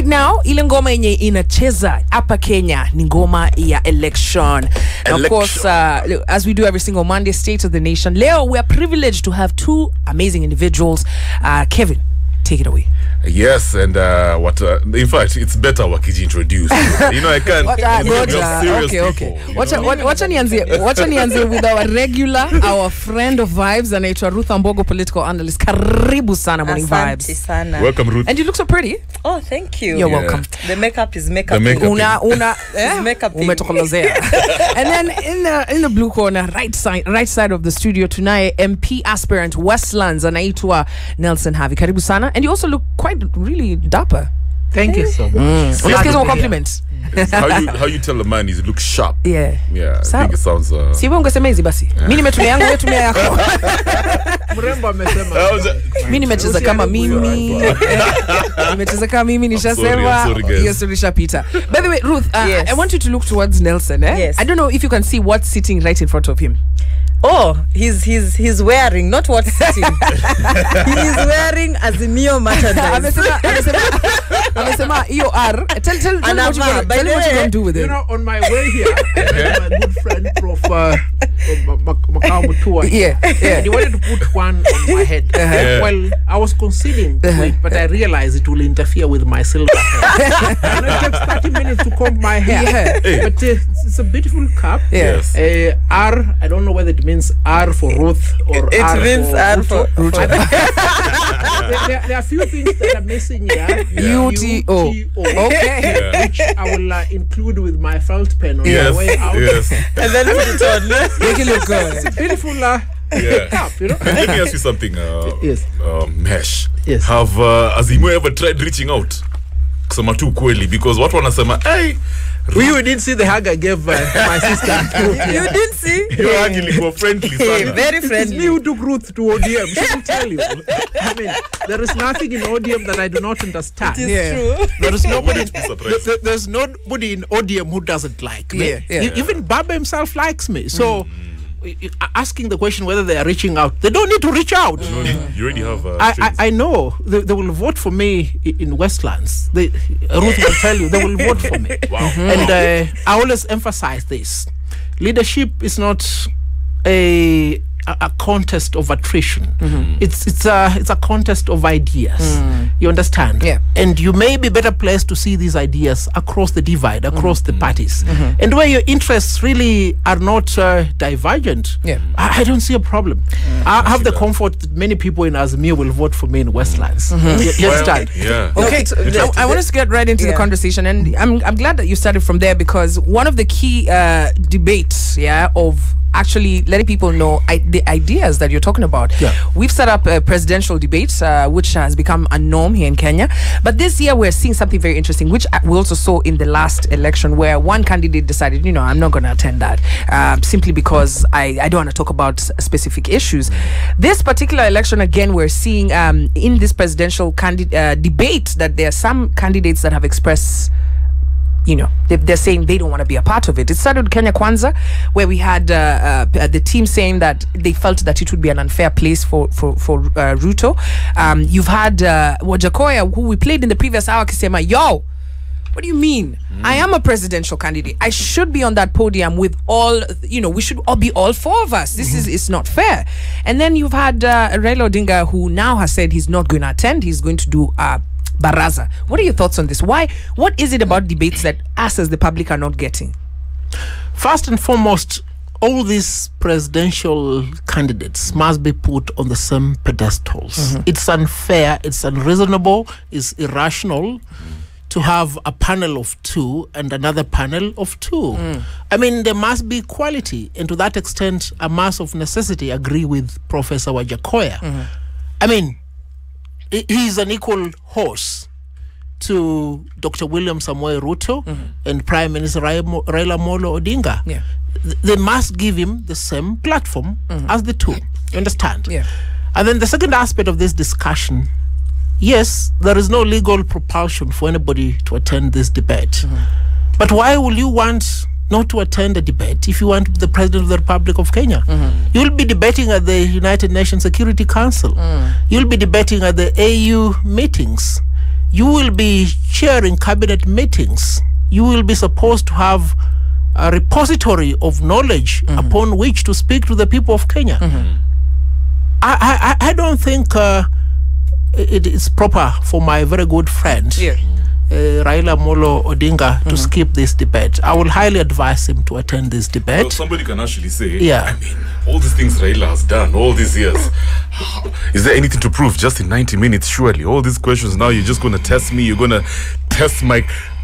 now, ile ngoma yenye inacheza hapa Kenya ni ngoma ya election. Of course, as we do every single Monday, State of the Nation. Leo, we are privileged to have two amazing individuals. Kevin, take it away. Yes, and in fact, it's better wakiji introduce. You know, I can't. Okay. Wacha nianze with our regular, our friend of vibes, anaitwa Ruth Ambogo, political analyst. Karibu sana, Morning Vibes. Sana. Welcome, Ruth. And you look so pretty. Oh, thank you. You're welcome. The makeup is makeup. Una makeup. Umetokolozea. And then in the blue corner, right side of the studio tonight, MP aspirant Westlands, anaitwa Nelson HAVI. Karibu sana. And you also look quite really dapper. Thank you so much. Let's get some compliments. How you tell a man he looks sharp? Yeah. I think it sounds. Si wewe ungesema hizi basi. Mimi nimetumia yangu, wewe tumia yako. Mrembo amesema. Mimi nimecheza kama mimi. Nimecheza kama mimi nishasema. Yes, tulishapita. By the way, Ruth, yes. I want you to look towards Nelson, Yes. I don't know if you can see what's sitting right in front of him. Oh, he's wearing, not what's sitting. He's wearing Azimio merchandise. Amesema EOR. Tell what you're going to do with it. You know, on my way here, my good friend Prof. Makao Mutua. Yeah. And he wanted to put one on my head. Well, I was considering to it, but I realized it will interfere with my silver hair. And it takes 30 minutes to comb my hair. But it's a beautiful cap. Yes. R, I don't know whether it means R for Ruth or it R means for R for there are a few things that are missing here. UTO. Okay. Which I will include with my felt pen on the way out. Yes. And then put it on. Make it look good. It's a beautiful cap, you know. Let me ask you something. Yes. Mesh. Yes. Have Azimio ever tried reaching out? Kusema tu kweli, because what wanasema, hey, you didn't see the hug I gave my sister. You didn't see? Your hug ilikuwa friendly sana. Very friendly. It's me who took Ruth to ODM. She will tell you. I mean, there is nothing in ODM that I do not understand. It is true. There is nobody. Surprised. There's nobody in ODM who doesn't like me. Yeah. Even Baba himself likes me. So, asking the question whether they are reaching out, they don't need to reach out. You already have. I know they will vote for me in Westlands. Ruth will tell you they will vote for me. Wow. And I always emphasize this: leadership is not a contest of attrition. It's a contest of ideas. You understand? Yeah. And you may be better placed to see these ideas across the divide, across the parties, and where your interests really are not divergent. Yeah. I don't see a problem. I have the comfort that many people in Azimio will vote for me in Westlands. You understand? Yeah. Okay, I want us to get right into the conversation, and I'm glad that you started from there, because one of the key debates, of actually letting people know the ideas that you're talking about. We've set up a presidential debate, which has become a norm here in Kenya. But this year we're seeing something very interesting, which we also saw in the last election, where one candidate decided, I'm not going to attend that, simply because I don't want to talk about specific issues. This particular election, again, we're seeing in this presidential debate that there are some candidates that have expressed, they're saying they don't want to be a part of it. It started with Kenya Kwanza, where we had the team saying that they felt that it would be an unfair place for Ruto. You've had Wajakoya, who we played in the previous hour, kisema, yo, what do you mean? I am a presidential candidate. I should be on that podium with all, we should all be all four of us. This is not fair. And then you've had Raila Odinga, who now has said he's not going to attend. He's going to do Baraza. What are your thoughts on this? What is it about debates that us as the public are not getting? First and foremost, all these presidential candidates must be put on the same pedestals. It's unfair, it's unreasonable, it's irrational to have a panel of two and another panel of two. I mean, there must be equality, and to that extent, I must of necessity agree with Professor Wajakoya. I mean, he's an equal horse to Dr. William Samoei Ruto and Prime Minister Raila Molo Odinga. Yeah. They must give him the same platform as the two. You understand? Yeah. And then the second aspect of this discussion, yes, there is no legal propulsion for anybody to attend this debate. But why will you want not to attend a debate if you want the President of the Republic of Kenya? You'll be debating at the United Nations Security Council. You'll be debating at the AU meetings. you will be chairing cabinet meetings. You will be supposed to have a repository of knowledge upon which to speak to the people of Kenya. I don't think it is proper for my very good friend Raila Amolo Odinga to skip this debate. I will highly advise him to attend this debate. Well, somebody can actually say, I mean, all these things Raila has done all these years, is there anything to prove just in 90 minutes? Surely all these questions, now you're just going to test me, you're going to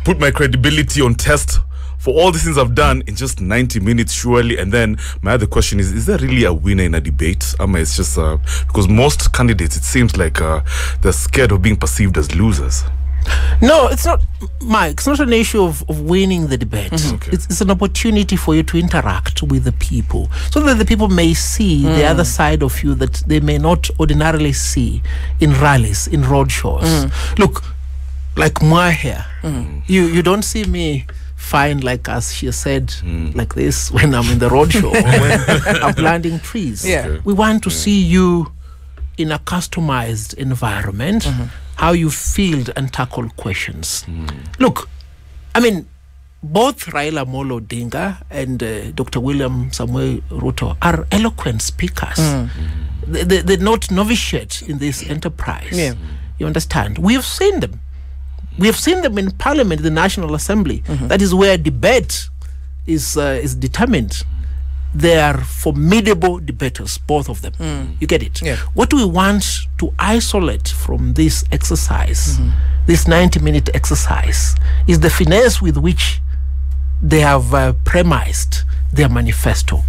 put my credibility on test for all these things I've done in just 90 minutes, surely. And then my other question is there really a winner in a debate? It's just because most candidates, it seems like they're scared of being perceived as losers. No, it's not, Mike. It's not an issue of winning the debate. It's an opportunity for you to interact with the people, so that the people may see the other side of you that they may not ordinarily see in rallies, in roadshows. Look, like Mwa here, you don't see me fine, like as she said, like this when I'm in the roadshow or when I'm planting trees. We want to see you in a customized environment, how you field and tackle questions. Look, I mean, both Raila Amolo Odinga and Dr. William Samuel Ruto are eloquent speakers. They're not novitiate in this enterprise. You understand? We have seen them. We have seen them in Parliament, the National Assembly. That is where debate is determined. They are formidable debaters, both of them. You get it? What we want to isolate from this exercise, this 90-minute exercise, is the finesse with which they have premised their manifesto,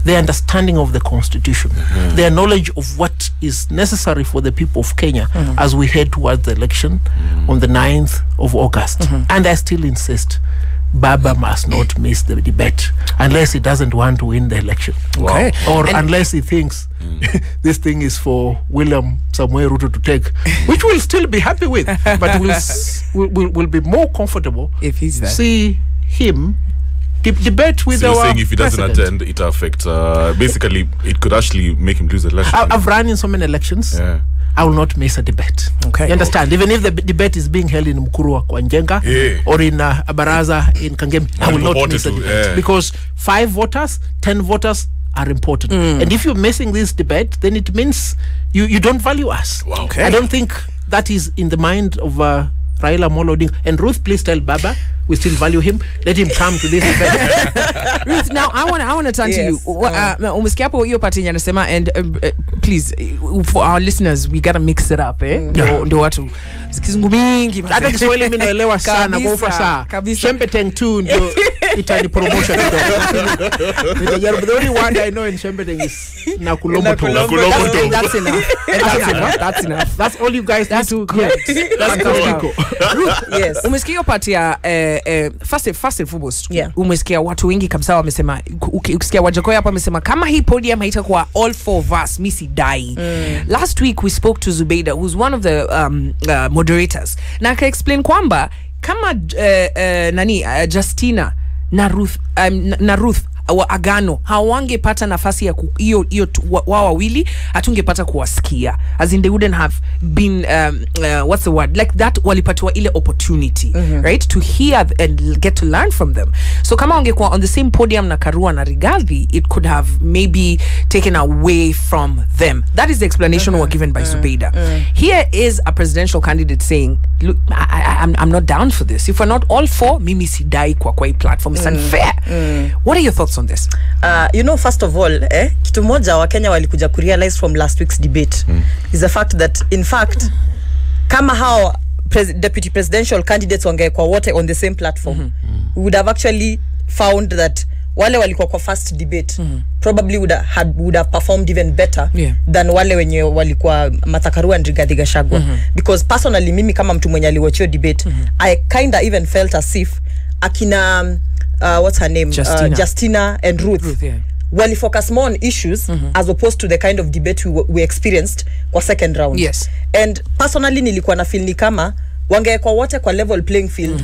their understanding of the Constitution, their knowledge of what is necessary for the people of Kenya as we head towards the election on the 9th of August. And I still insist, Baba must not miss the debate unless he doesn't want to win the election. Or unless he thinks this thing is for William Samuel Ruto to take, which we'll still be happy with, but we'll be more comfortable if he's there. See him debate with so our saying if he doesn't attend, it affect basically it could actually make him lose the election. I've run in so many elections. I will not miss a debate. You understand? Even if the debate is being held in Mkurwa kwa Njenga or in Abaraza in Kangemi, I will not miss a debate because 5 voters, 10 voters are important. And if you're missing this debate, then it means you don't value us. I don't think that is in the mind of Raila Amolo Odinga. And Ruth, please tell Baba we still value him. Let him come to this event. Ruth, now I want to turn to you. Umesikia hapo hiyo part anasema, and please for our listeners we gotta mix it up ndio watu kizungu mingi hata Kiswahili mimi naelewa sana kwa ufasaha. Shembeteng tu ndio itani promotion ndio. The only word I know in Shembeteng is Nakulomoto. That's enough. That's enough. That's all you guys need to get. That's Ruth, yes. Umesikia hiyo part ya first and foremost, umesikia watu wengi kabisa wamesema, ukisikia Wajakoya hapa wamesema kama hii podium haitakuwa all 4 of us, misi dai. Last week we spoke to Zubeida, who's one of the moderators, na aka explain kwamba kama Justina na Ruth wa Agano hawangepata nafasi ya hiyo wao wawili, hatungepata kuwasikia, as in they wouldn't have been what's the word, like that, walipatiwa ile opportunity right to hear and get to learn from them. So kama wangekuwa on the same podium na Karua na Rigathi, it could have maybe taken away from them. That is the explanation we're given by Zubeida. Here is a presidential candidate saying, look, I'm not down for this. If we're not all for, mimi sidai kwa hii platform. It's unfair. What are your thoughts on this? You know, first of all, kitu moja wa Kenya walikuja kurealize from last week's debate is the fact that, in fact, kama how deputy presidential candidates wangekuwa wote on the same platform, we would have actually found that wale walikuwa kwa first debate probably would have performed even better than wale wenye walikuwa Martha Karua and Rigathi Gachagua. Because personally, mimi kama mtu mwenye aliwatch debate, I kinda even felt as if akina what's her name, Justina and Ruth wali focus more on issues as opposed to the kind of debate we experienced kwa second round. And personally nilikuwa na feel ni kama wangekuwa wote kwa level playing field,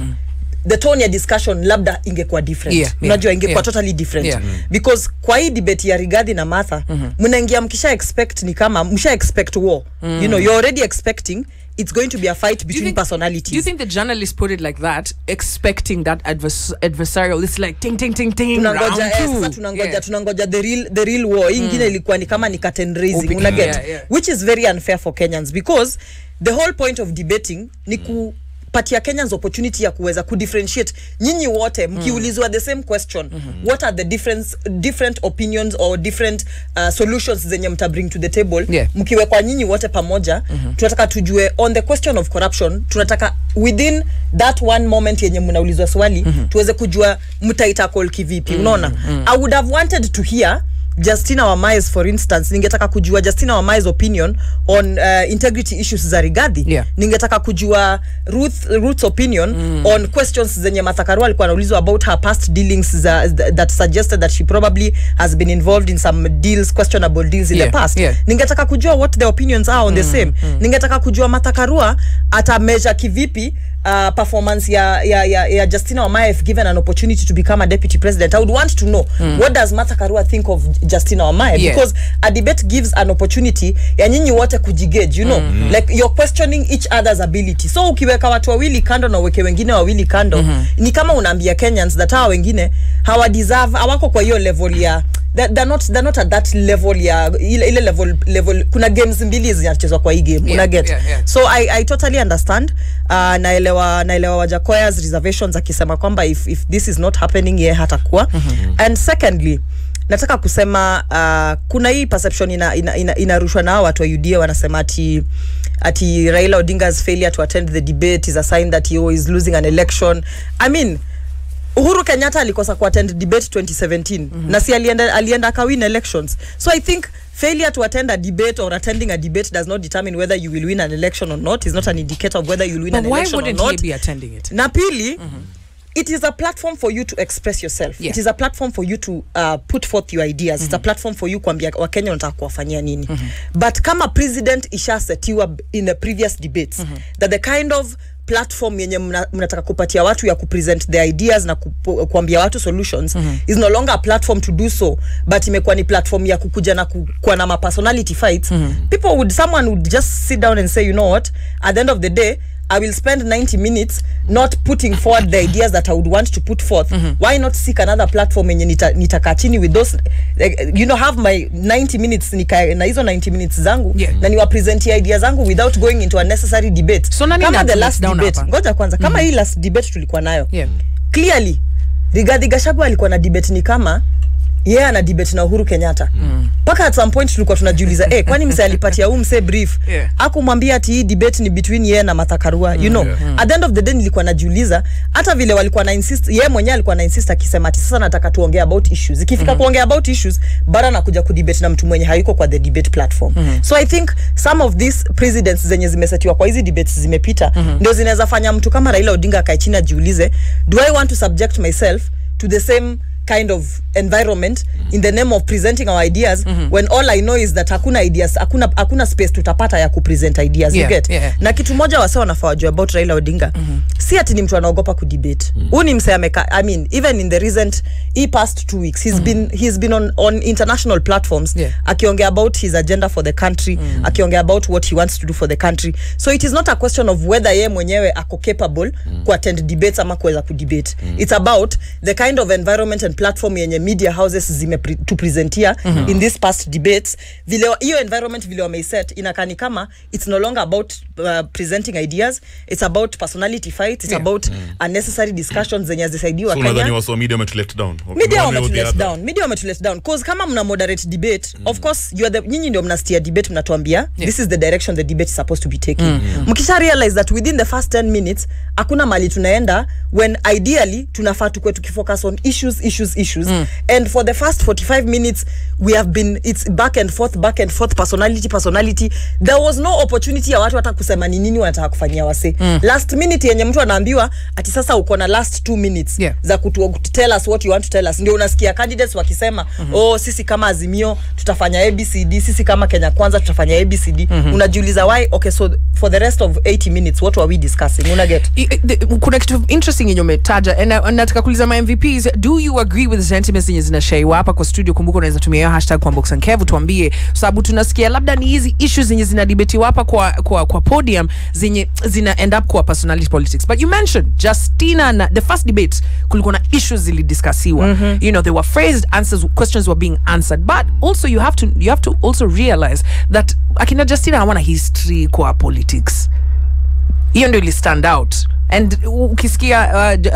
the tone ya discussion labda ingekuwa different. Unajua ingekuwa totally different. Because kwa hii debate ya Rigathi na Martha, mnaingia mkisha expect ni kama msha expect war. You know, you're already expecting it's going to be a fight between personalities. Do you think the journalists put it like that, expecting that adversarial? It's like ting ting ting ting. Tunangoja the real war. Ingine ilikuwa ni kama ni curtain raising, which is very unfair for Kenyans, because the whole point of debating ni kupatia Kenyans opportunity ya kuweza kudifferentiate. Nyinyi wote mkiulizwa the same question, what are the different opinions or different solutions zenye mta bring to the table? Mkiwekwa nyinyi wote pamoja, tunataka tujue on the question of corruption, tunataka within that one moment yenye mnaulizwa swali, tuweze kujua mtaitackle kivipi. Unaona? I would have wanted to hear Justina Wamai's, for instance, ningetaka kujua Justina Wamai's opinion on integrity issues za Rigathi. Ningetaka kujua Ruth's opinion on questions zenye Martha Karua alikuwa anaulizwa about her past dealings that suggested that she probably has been involved in some deals, questionable deals in the past. Ningetaka kujua what the opinions are on the same. Ningetaka kujua Martha Karua ata measure kivipi performance ya Justina Wamai if given an opportunity to become a deputy president. I would want to know what does Martha Karua think of Justina Wamai, because a debate gives an opportunity ya nyinyi wote kujigauge, you know, like you're questioning each other's ability. So ukiweka watu wawili kando na uweke wengine wawili kando, ni kama unaambia Kenyans that hawa wengine hawa deserve, hawako kwa hiyo level ya they're not at that level ya ile level. Kuna games mbili zinachezwa kwa hii game, una get. So I totally understand. Naelewa Wajakoya's reservations akisema kwamba if this is not happening yeye hatakuwa. And secondly, nataka kusema kuna hii perception inarushwa na watu wa UDA, wanasema ati Raila Odinga's failure to attend the debate is a sign that he is losing an election. I mean, Uhuru Kenyatta alikosa ku attend debate 2017 na si alienda kawin elections. So I think failure to attend a debate or attending a debate does not determine whether you will win an election or not. It's not an indicator of whether you will win an election or not. But why wouldn't he be attending it? Na pili, it is a platform for you to express yourself. It is a platform for you to put forth your ideas. It's a platform for you kuambia Wakenya unataka kuwafanyia nini. But kama president isha setiwa in the previous debates that the kind of platform yenye mnataka kupatia watu ya kupresent the ideas na kuambia watu solutions is no longer a platform to do so, but imekuwa ni platform ya kukuja na kuwa na personality fights. Someone would just sit down and say, you know what, at the end of the day I will spend 90 minutes not putting forward the ideas that I would want to put forth. Why not seek another platform yenye nitakaa chini with those, you know, have my 90 minutes na hizo 90 minutes zangu na niwa present ideas zangu without going into a necessary debate. So kama the last debate, ngoja kwanza, kama hii last debate tulikuwa nayo, clearly Rigathi Gachagua alikuwa na debate ni kama ana debate na Uhuru Kenyatta. Paka at some point tulikuwa tunajiuliza kwani mse alipatia mse brief akumwambia ati hii debate ni between yeye na Martha Karua, you know. At the end of the day nilikuwa najiuliza hata vile walikuwa na insist, yeye mwenyewe alikuwa na insist akisema ati sasa nataka tuongee about issues. Ikifika kuongea about issues bara na kuja kudebate na mtu mwenye hayuko kwa the debate platform. So I think some of these presidents zenye zimesetiwa kwa hizi debates zimepita ndio zinaweza fanya mtu kama Raila Odinga akae chini ajiulize, do I want to subject myself to the same kind of environment in the name of presenting our ideas when all I know is that hakuna ideas, hakuna space tutapata ya kupresent ideas, you get. Na kitu moja wase wanafaa wajue about Raila Odinga, si ati ni mtu anaogopa kudebate. Huyu ni mse ameka, I mean even in the recent past 2 weeks he's been on international platforms akiongea about his agenda for the country, akiongea about what he wants to do for the country. So it is not a question of whether yeye mwenyewe ako capable ku attend debates ama kuweza kudebate. It's about the kind of environment and platform yenye media houses to presentia in this past debates. Vile hiyo environment vile wameiset inakani kama it's no longer about presenting ideas, it's about personality fights, it's about unnecessary discussions zenye zisaidiwa Kenya. So unadhani waso media let down? Media let down cause kama mna moderate debate, of course you are nyinyi ndio mnastia debate, mnatuambia this is the direction the debate is supposed to be taking. Mkisha realize that within the first 10 minutes hakuna mali tunaenda, when ideally tunafaa tukwe tukifocus on issues and for the first 45 minutes we have been, it's back and forth, personality. There was no opportunity ya watu hata kusema ni nini wanataka kufanyia wase. Last minute yenye mtu anaambiwa ati sasa uko na last 2 minutes za tell us what you want to tell us, ndio unasikia candidates wakisema sisi kama Azimio tutafanya ABCD, sisi kama Kenya Kwanza tutafanya ABCD. Unajiuliza why? Okay, so for the rest of 80 minutes what were we discussing? Una get? Kuna kitu interesting yenye umetaja, and nataka kuuliza my MVPs, do you agree agree with the sentiments zenye zinashaiwa hapa kwa studio. Kumbuka unaweza tumia hiyo hashtag kwa Box and Kev tuambie, sababu tunasikia labda ni hizi issues zenye zinadebatiwa hapa kwa podium zenye zina end up kwa personality politics. But you mentioned Justina na the first debate kulikuwa na issues zilidiscussiwa. You know, there were phrased answers, questions were being answered, but also you have to also realize that akina Justina hawana history kwa politics. Hiyo ndio ili stand out. And ukisikia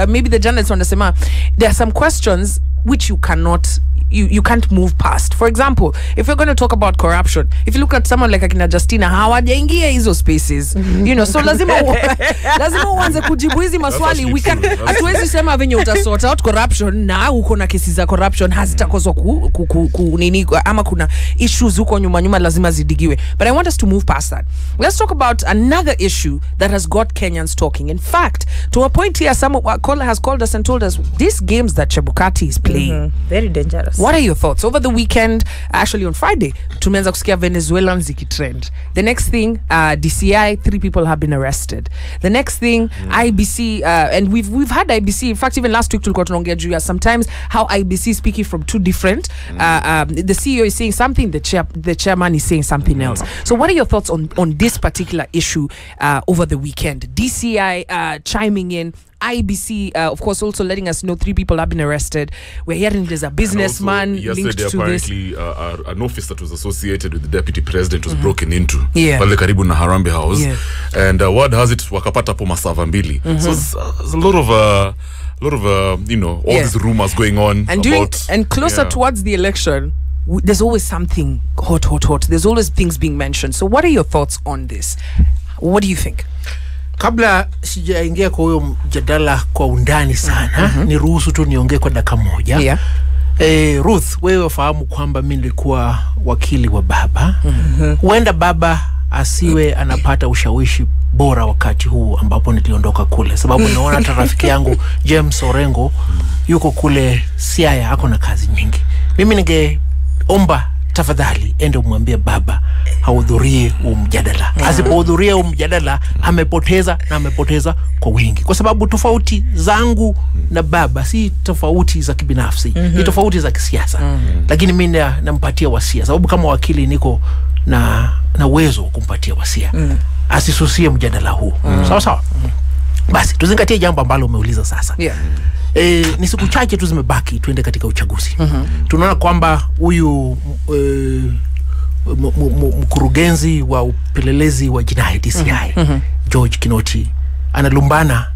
maybe the journalists wanasema there are some questions which you can't move past. For example, if you're going to talk about corruption, if you look at someone like akina Justina, hawajaingia hizo spaces, you know, so lazima uanze kujibu hizi maswali. We can hatuwezi sema venye utasort out corruption na uko na kesi za corruption hazitakozwa nini ama kuna issues huko nyuma lazima zidigiwe. But I want us to move past that. Let's talk about another issue that has got Kenyans talking. In fact, to a point here, some caller has called us and told us these games that Chebukati is playing, very dangerous. What are your thoughts? Over the weekend, actually on Friday, tumeanza kusikia Venezuelans ikitrend. The next thing, DCI, 3 people have been arrested. The next thing, IEBC, and we've had IEBC. In fact, even last week tulikuwa tunaongea juu ya sometimes how IEBC is speaking from two different. The CEO is saying something, the chairman is saying something else. So what are your thoughts on this particular issue over the weekend? DCI chiming in. IEBC, of course, also letting us know 3 people have been arrested. We're hearing there's a businessman linked to apparently, this. An office that was associated with the deputy president was broken into. Yeah. Pale karibu na Harambe House. Yeah. And word has it, wakapata po masava mbili. So there's a lot of you know, all these rumors going on. And closer towards the election, there's always something hot. There's always things being mentioned. So what are your thoughts on this? What do you think? Kabla sijaingia kwa huyo mjadala kwa undani sana, ni ruhusu tu niongee kwa dakika moja. Yeah. Ruth, wewe fahamu kwamba mimi nilikuwa wakili wa baba. Huenda baba asiwe anapata ushawishi bora wakati huu ambapo niliondoka kule, sababu naona hata rafiki yangu James Orengo yuko kule Siaya, ako na kazi nyingi. Mimi ningeomba tafadhali ende umwambie baba hahudhurie mjadala. Asipohudhuria mjadala amepoteza kwa wingi, kwa sababu tofauti zangu na baba si tofauti za kibinafsi, ni tofauti za kisiasa. Lakini mimi nampatia wasia, sababu kama wakili niko na uwezo kumpatia wasia. Asisusie mjadala huu. Sawa. Basi tuzingatie jambo ambalo umeuliza sasa. Ni siku chache tu zimebaki tuende katika uchaguzi. Tunaona kwamba huyu mkurugenzi wa upelelezi wa jinai DCI, George Kinoti, analumbana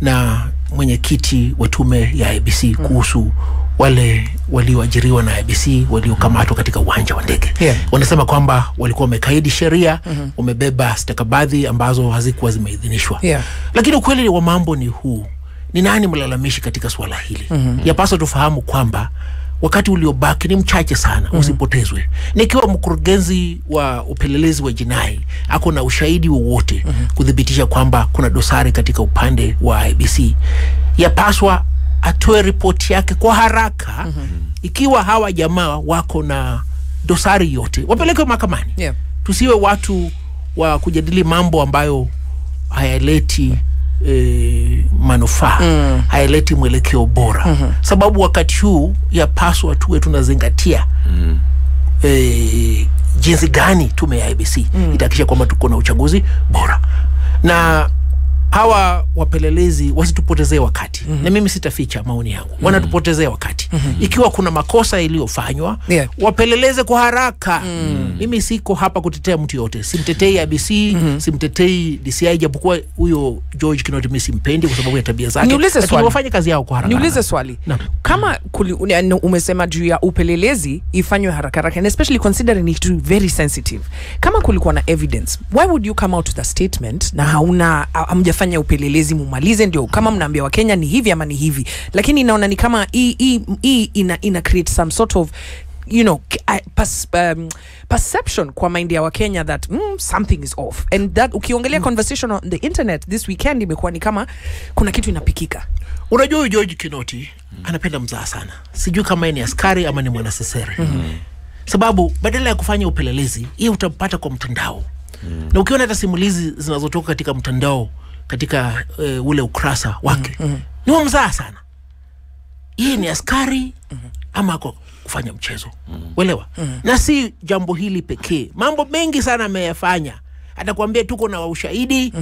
na mwenyekiti wa tume ya IEBC kuhusu wale walioajiriwa na IEBC waliokamatwa katika uwanja wa ndege. Wanasema kwamba walikuwa wamekaidi sheria, wamebeba stakabadhi ambazo hazikuwa zimeidhinishwa. Lakini ukweli wa mambo ni huu. Ni nani mlalamishi katika swala hili? Yapaswa tufahamu kwamba wakati uliobaki ni mchache sana, usipotezwe. Nikiwa mkurugenzi wa upelelezi wa jinai ako na ushahidi wowote kudhibitisha kwamba kuna dosari katika upande wa IEBC, yapaswa atoe ripoti yake kwa haraka. Ikiwa hawa jamaa wako na dosari yote, wapelekwe mahakamani. Tusiwe watu wa kujadili mambo ambayo hayaleti manufaa, hayaleti mwelekeo bora. Sababu wakati huu yapaswa tuwe tunazingatia jinsi gani tume ya IEBC itakisha kwamba tuko na uchaguzi bora. Na hawa wapelelezi wasitupotezee wakati. Na mimi sitaficha maoni yangu. Wanatupotezea wakati. Ikiwa kuna makosa iliyofanywa, wapeleleze kwa haraka. Mimi siko hapa kutetea mtu yote. Simtetei IEBC, simtetei DCI, japokuwa huyo George Kinoti mimi simpendi kwa sababu ya tabia zake. Lakini wafanye kazi yao kwa haraka. Niulize swali. Kama umesema juu ya upelelezi ifanywe haraka, and especially considering it very sensitive. Kama kulikuwa na evidence, why would you come out with a statement na hamjafanya upelelezi mumalize ndio kama mnaambia wa Kenya ni hivi ama ni hivi? Lakini inaona ni kama ina create some sort of, you know, perception kwa mind ya wa Kenya that something is off. And that ukiongelea conversation on the internet this weekend imekuwa ni kama kuna kitu inapikika. Unajua George Kinoti anapenda mzaha sana. Sijui kama ni askari ama ni mwanasesere. Sababu badala ya kufanya upelelezi, hii utapata kwa mtandao. Na ukiona hata simulizi zinazotoka katika mtandao katika ule ukurasa wake, ni mzaha sana. Yeye ni askari ama ako kufanya mchezo. Uelewa? Na si jambo hili pekee. Mambo mengi sana ameyafanya. Atakwambia tuko na ushahidi,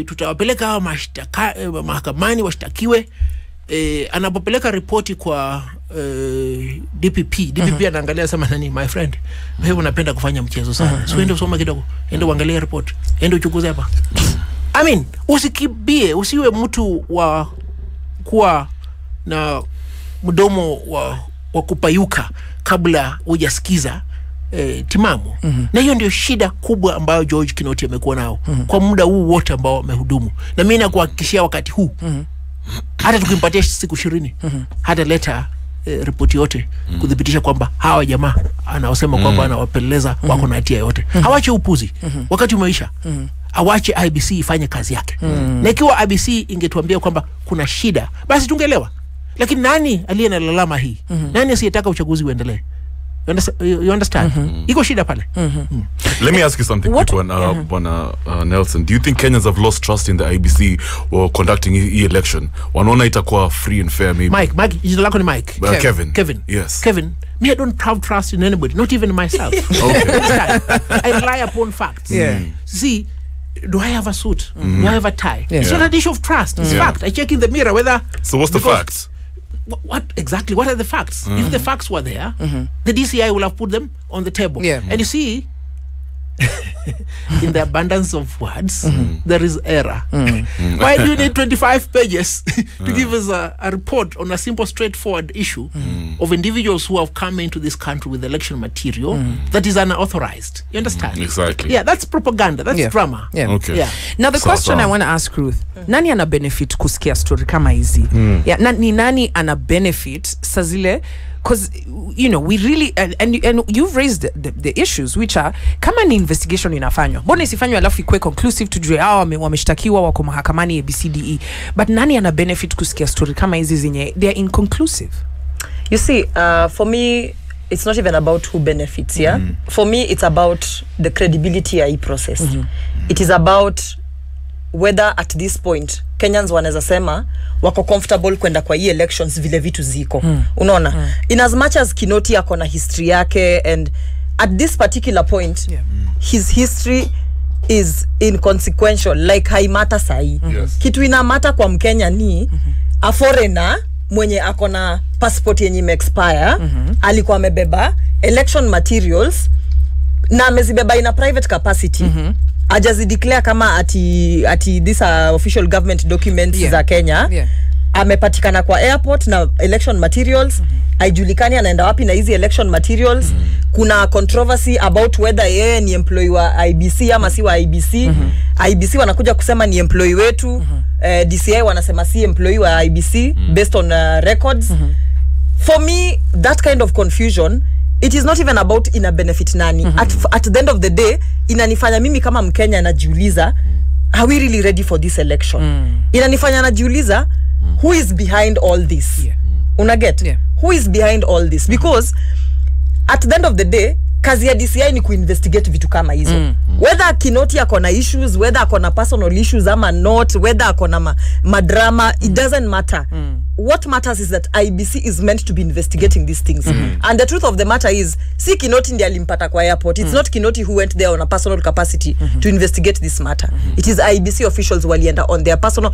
tutawapeleka hawa mahakamani washtakiwe. Anapopeleka ripoti kwa DPP anaangalia sema nani, my friend, wewe unapenda kufanya mchezo sana. So ende usome kidogo, ende uangalie report, ende uchunguze hapa. I mean, usikibie, usiwe mtu wa kuwa na mdomo wa kupayuka kabla hujasikiza timamu. Na hiyo ndio shida kubwa ambayo George Kinoti amekuwa nao kwa muda huu wote ambao amehudumu. Na mimi nakuhakikishia wakati huu hata tukimpatia siku 20 hata leta ripoti yote kudhibitisha kwamba hawa jamaa anaosema kwamba anawapeleleza wako na hatia yote. Hawache upuzi. Wakati umeisha. Awache IEBC ifanye kazi yake. Na ikiwa IEBC ingetuambia kwamba kuna shida, basi tungeelewa. Lakini nani aliye na lalama hii? Nani asiyetaka uchaguzi uendelee? You understand? Iko shida pale. Let me ask you something, Nelson. Do you think Kenyans have lost trust in the IEBC or conducting e-election? Wanaona itakuwa free and fair maybe? Mike, jina lako ni Mike. Kevin. Yes. Kevin, me I don't have trust in anybody, not even myself. Okay. I rely upon facts. See, do I have a suit? Do I have a tie? It's not an issue of trust. It's fact. I check in the mirror whether... So what's the facts? What exactly? What are the facts? If the facts were there, the DCI will have put them on the table. And you see, in the abundance of words, there is error. Why do you need 25 pages to give us a report on a simple, straightforward issue of individuals who have come into this country with election material that is unauthorized? You understand? Exactly. Yeah, that's propaganda. That's drama. Okay. Now the question I want to ask Ruth, nani ana benefit kusikia story kama hizi? Ni nani ana benefit sazile? Because you know, we really and you've raised the issues which are kama ni investigation inafanywa, mbona isifanywe alafu ikue conclusive tujue hao wameshtakiwa wako mahakamani ABCDE, but nani ana benefit kusikia story kama hizi zenye they are inconclusive? You see, for me it's not even about who benefits, yeah? For me it's about the credibility ya process. It is about whether at this point Kenyans wanaweza sema wako comfortable kwenda kwa hii elections vile vitu ziko. Unaona? In as much as Kinoti yako na history yake, and at this particular point his history is inconsequential, like haimata sahi. Kitu inamata kwa Mkenya ni a foreigner mwenye akona passport yenye expire, alikuwa amebeba election materials na amezibeba in a private capacity. Ajazi declare kama ati these are official government documents za Kenya. Amepatikana kwa airport na election materials. Haijulikani anaenda wapi na hizi election materials. Kuna controversy about whether yeye ni employee wa IEBC ama si wa IEBC. IEBC wanakuja kusema ni employee wetu. DCI wanasema si employee wa IEBC based on records. For me, that kind of confusion, it is not even about ina benefit nani. At the end of the day, inanifanya mimi kama Mkenya najiuliza, are we really ready for this election? Inanifanya najiuliza, who is behind all this? Unaget? Who is behind all this? Because at the end of the day, kazi ya DCI ni kuinvestigate vitu kama hizo. Whether Kinoti akona issues, whether akona personal issues ama not, whether akona madrama, it doesn't matter. What matters is that IEBC is meant to be investigating these things. And the truth of the matter is, si Kinoti ndiye alimpata kwa airport. It's not Kinoti who went there on a personal capacity to investigate this matter. It is IEBC officials walienda on their personal,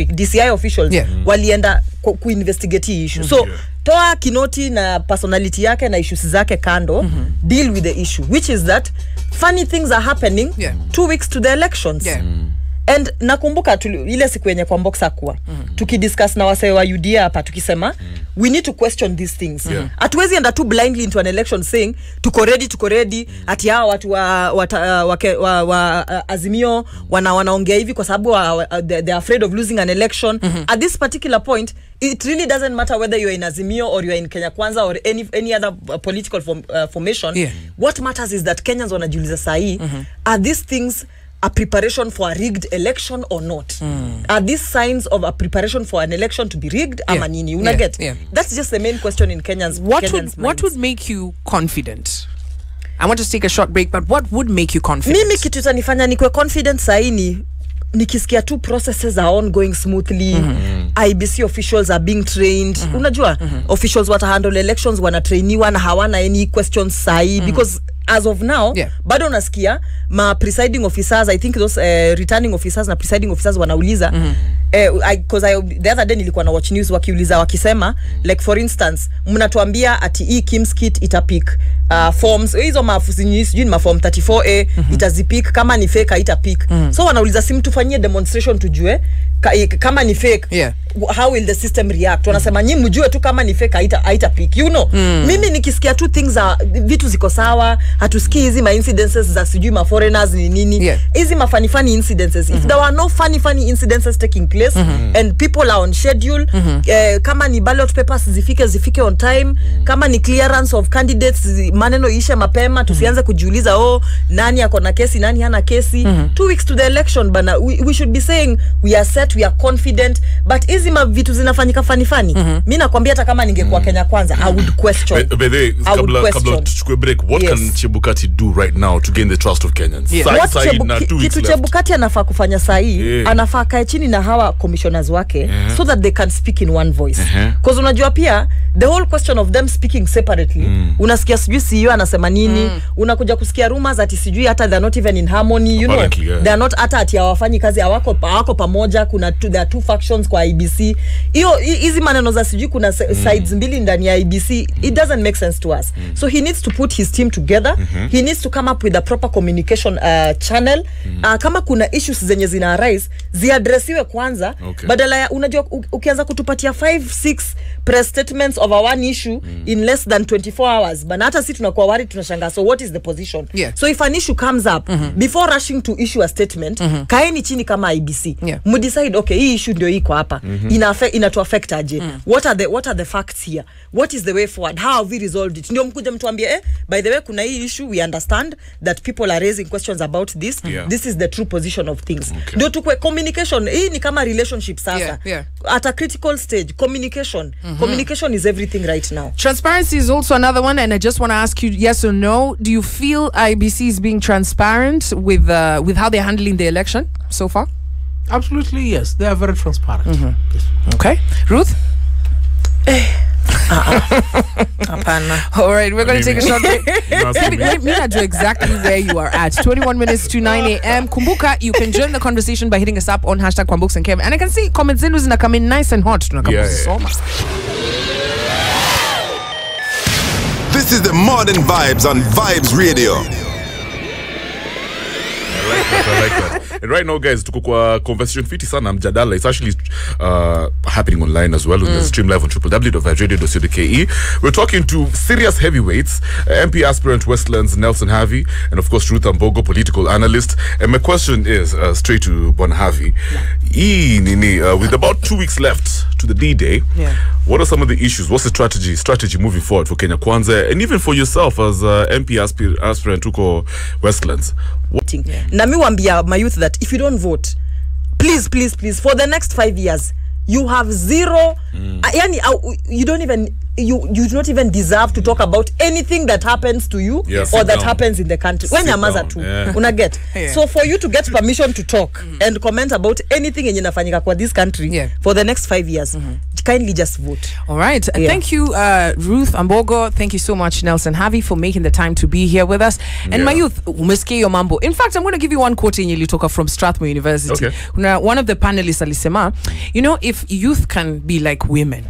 DCI officials walienda ku-investigate hii issue. So, toa Kinoti na personality yake na issues zake kando, deal with the issue, which is that funny things are happening 2 weeks to the elections. And nakumbuka ile siku yenye kwa Mboxa kwa tukidiscuss na wasee wa UDA hapa tukisema we need to question these things. Hatuwezi enda too blindly into an election saying tuko ready ati hao watu wa Azimio wanaongea hivi kwa sababu they are afraid of losing an election. At this particular point, it really doesn't matter whether you are in Azimio or you are in Kenya Kwanza or any other political formation. What matters is that Kenyans wanajiuliza sahi, are these things a preparation for a rigged election or not? Are these signs of a preparation for an election to be rigged? Ama nini? Unaget? That's just the main question in Kenyans. What would make you confident? I want to take a short break, but what would make you confident? Mimi kitu itanifanya nikwe confident sahi ni nikisikia tu processes are ongoing smoothly. IEBC officials are being trained. Unajua officials what handle elections wanatrainiwa na hawana any questions sahi because as of now bado nasikia ma presiding officers, I think those returning officers na presiding officers wanauliza because the other day nilikuwa na watch news wakiuliza wakisema like for instance mnatuambia ati Kim's kit itapick forms hizo mafuzi sijui ma form 34A itazipick, kama ni fake itapick. So wanauliza simu tufanyie demonstration tujue kama ni fake how will the system react. Wanasema nyinyi mjue tu kama ni fake haita pick, you know. Mimi nikisikia tu things vitu ziko sawa, hatusikii hizi ma incidences za sijui ma foreigners ni nini, hizi ma funny incidences. If there were no funny incidences taking place and people are on schedule, kama ni ballot papers zifike on time, kama ni clearance of candidates maneno ishe mapema, tusianze kujiuliza nani ako na kesi nani hana kesi. 2 weeks to the election bana, we should be saying we are set, we are confident, but hizi vitu zinafanyika funny. Mimi nakwambia hata kama ningekuwa Kenya Kwanza I would question. Kabla tuchukue break, what can Chebukati do right now to gain the trust of Kenyans? Kitu Chebukati anafaa kufanya sahi, anafaa kae chini na hawa commissioners wake so that they can speak in one voice. Because unajua pia the whole question of them speaking separately, unasikia sijui CEO anasema nini, unakuja kusikia rumors ati sijui hata they are not even in harmony, you know, they are not hata ati hawafanyi kazi, hawako pamoja, there are two factions kwa IEBC. Hizi maneno za sijui kuna sides mbili ndani ya IEBC, it doesn't make sense to us. So he needs to put his team together. He needs to come up with a proper communication channel. Kama kuna issues zenye zina arise ziadresiwe kwanza, badala ya unajua ukianza kutupatia 5-6 press statements over one issue in less than 24 hours bana, hata sisi tunakuwa worried, tunashangaa. So what is the position? So if an issue comes up, before rushing to issue a statement, kaeni chini kama IEBC, mudecide okay, hii issue ndio iko hapa, ina to affect aje, what are the facts here, what is the way forward, how have we resolved it. Ndio mkuja mtuambie by the way kuna hii issue, we understand that people are raising questions about this, this is the true position of things. Ndio tukwe communication. Hii ni kama relationship sasa, at a critical stage. Communication is everything right now. Transparency is also another one, and I just want to ask you, yes or no, do you feel IEBC is being transparent with how they're handling the election so far? Absolutely, yes. They are very transparent. Yes. Okay. Ruth? All right, we're going to take a short break. Mina do exactly where you are at. 21 minutes to 9 a.m. Kumbuka, you can join the conversation by hitting us up on #KwamBooksandKev. And I can see comments in are coming nice and hot. This is the Modern Vibes on Vibes Radio. I like that. And right now, guys, tuko kwa conversation fiti sana mjadala. It's actually happening online as well. We can stream live on www.vibesradio.co.ke. We're talking to serious heavyweights, MP aspirant Westlands Nelson HAVI, and of course Ruth Ambogo, political analyst. And my question is straight to Bon HAVI. With about 2 weeks left to the D-Day, what are some of the issues? What's the strategy moving forward for Kenya Kwanza, and even for yourself as MP aspirant Tuko Westlands? Na mi wambia my youth that if you don't vote, please for the next 5 years you have zero you don't even you do not even deserve to talk about anything that happens to you or that happens in the country. When nyamaza tu unaget. So for you to get permission to talk and comment about anything yenye nafanyika kwa this country for the next 5 years, kindly just vote. All right. Thank you, Ruth Ambogo. Thank you so much, Nelson HAVI, for making the time to be here with us. And my youth, umesikia yo mambo. In fact, I'm going to give you one quote yenye ilitoka from Strathmore University. One of the panelists alisema, you know, if youth can be like women,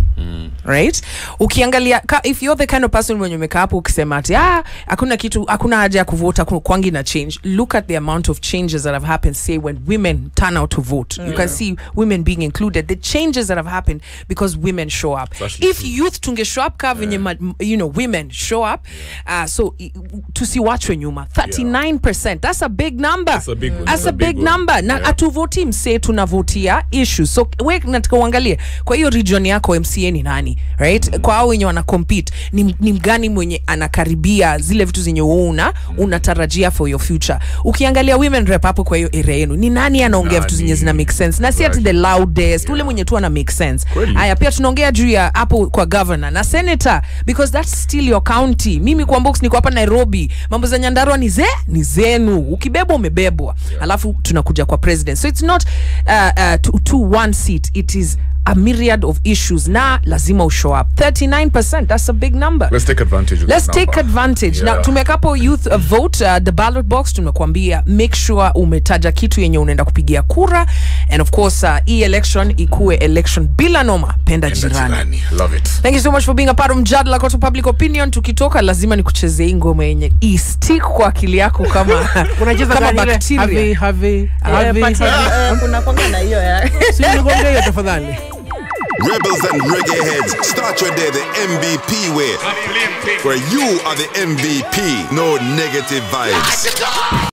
right? Ukiangalia, if you're the kind of person when you make up ukisema ati hakuna haja ya kuvota kwangi na change, look at the amount of changes that have happened, say when women turn out to vote. You can see women being included, the changes that have happened because women show up. If youth tunge show up you know, women show up, so tusiwachwe nyuma. 39%, that's a big number. That's a big number. Na atuvoti mse tunavotia issues. So we nataka uangalie kwa hiyo region yako MCA ni nani, right? Kwa hao wenye wana compete ni mgani mwenye anakaribia zile vitu zenye unatarajia for your future. Ukiangalia women rep hapo kwa hiyo area yenu, ni nani anaongea vitu zenye zina make sense, na si ati the loudest, ule mwenye tu ana make sense. Haya pia tunaongea juu ya hapo kwa governor na senator, because that's still your county. Mimi kwa box niko hapa Nairobi, mambo za Nyandarua ni zenu, ukibebwa umebebwa. Alafu tunakuja kwa president. So it's not to one seat, it is a myriad of issues na lazima ushow up. 39%, that's a big number. Let's take advantage of Let's that take number. advantage. Yeah. Now tumekapo youth vote the ballot box, tumekwambia make sure umetaja kitu yenye unaenda kupigia kura, and of course election ikuwe election bila noma, penda jirani. Love it. Thank you so much for being a part of mjadala kwa public opinion. Tukitoka lazima nikuchezee ngoma yenye stick kwa akili yako kama unacheza kama gani bacteria. Have kuna kwanga na hiyo ya si nigonge tafadhali. Rebels and reggae heads, start your day the MVP way. Where you are the MVP, no negative vibes.